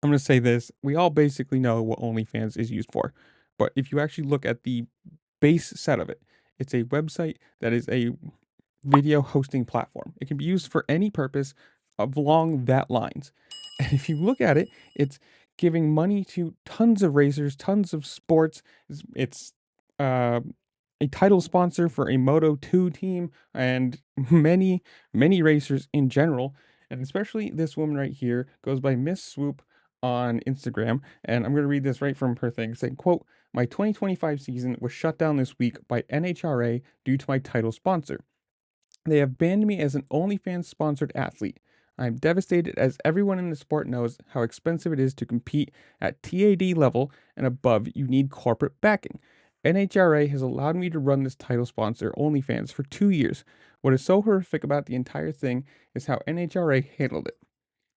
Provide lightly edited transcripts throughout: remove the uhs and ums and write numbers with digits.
I'm going to say this. We all basically know what OnlyFans is used for. But if you actually look at the base set of it, it's a website that is a video hosting platform. It can be used for any purpose along that lines. And if you look at it, it's giving money to tons of racers, tons of sports. It's uh, a title sponsor for a Moto 2 team and many racers in general. And especially this woman right here goes by Miss Swoop on Instagram. And I'm going to read this right from her thing saying, quote, "My 2025 season was shut down this week by NHRA due to my title sponsor. They have banned me as an OnlyFans sponsored athlete. I am devastated as everyone in the sport knows how expensive it is to compete at TAD level and above. You need corporate backing. NHRA has allowed me to run this title sponsor, OnlyFans, for 2 years. What is so horrific about the entire thing is how NHRA handled it.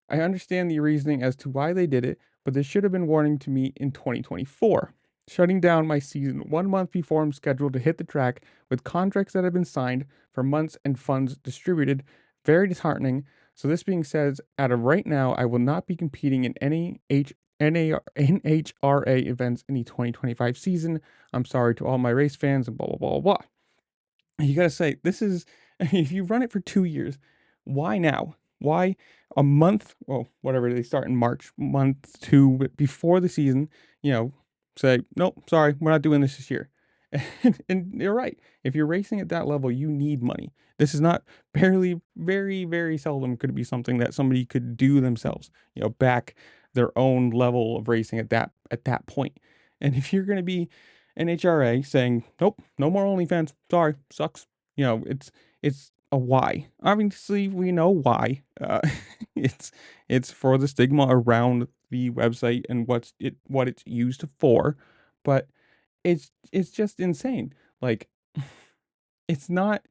I understand the reasoning as to why they did it, but this should have been warning to me in 2024. Shutting down my season 1 month before I'm scheduled to hit the track with contracts that have been signed for months and funds distributed. Very disheartening. So this being said, out of right now, I will not be competing in any NHRA events in the 2025 season. I'm sorry to all my race fans and blah, blah, blah, blah. You got to say, this is, if you run it for 2 years, why now? Why a month? Well, whatever, they start in March, month two before the season, say, nope, sorry, we're not doing this year. And you're right. If you're racing at that level, you need money. This is not barely, very, very seldom could it be something that somebody could do themselves, back their own level of racing at that point. And if you're going to be NHRA saying, nope, no more OnlyFans, sorry, sucks. It's a why. Obviously, we know why. It's it's for the stigma around the website and what it's used for, but it's just insane. Like, it's not.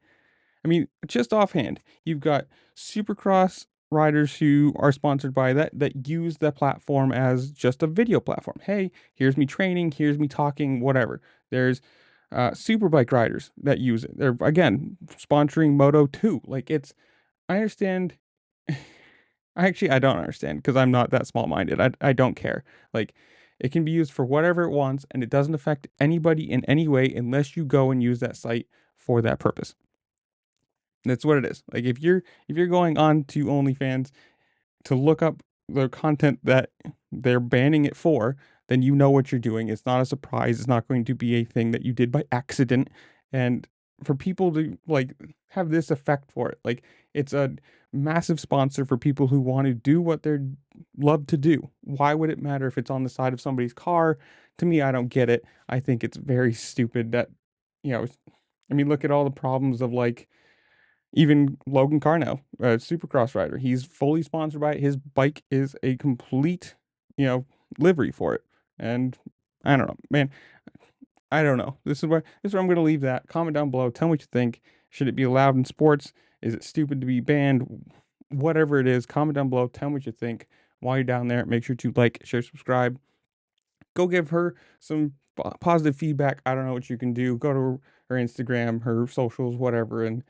I mean, just offhand, you've got Supercross riders who are sponsored by that use the platform as just a video platform. Hey, here's me training, here's me talking, whatever. There's superbike riders that use it. They're again sponsoring Moto 2. Like, I understand. I don't understand because I'm not that small minded. I don't care. Like, it can be used for whatever it wants and it doesn't affect anybody in any way unless you go and use that site for that purpose. That's what it is. Like, if you're going on to OnlyFans to look up the content that they're banning it for, then you know what you're doing. It's not a surprise. It's not going to be a thing that you did by accident. And for people to like have this effect for it, like, it's a massive sponsor for people who want to do what they love to do. Why would it matter if it's on the side of somebody's car? To me, I don't get it. I think it's very stupid that, you know, I mean, look at all the problems of like even Logan Carno, a Supercross rider. He's fully sponsored by it. His bike is a complete, livery for it. And I don't know, man. I don't know. This is where I'm going to leave that. Comment down below. Tell me what you think. Should it be allowed in sports? Is it stupid to be banned? Whatever it is, comment down below. Tell me what you think. While you're down there, make sure to like, share, subscribe. Go give her some positive feedback. I don't know what you can do. Go to her Instagram, her socials, whatever, and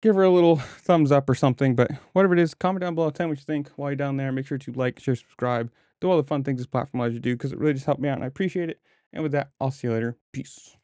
give her a little thumbs up or something. But whatever it is, comment down below. Tell me what you think. While you're down there, make sure to like, share, subscribe. Do all the fun things this platform allows you to do because it really just helped me out and I appreciate it. And with that, I'll see you later. Peace.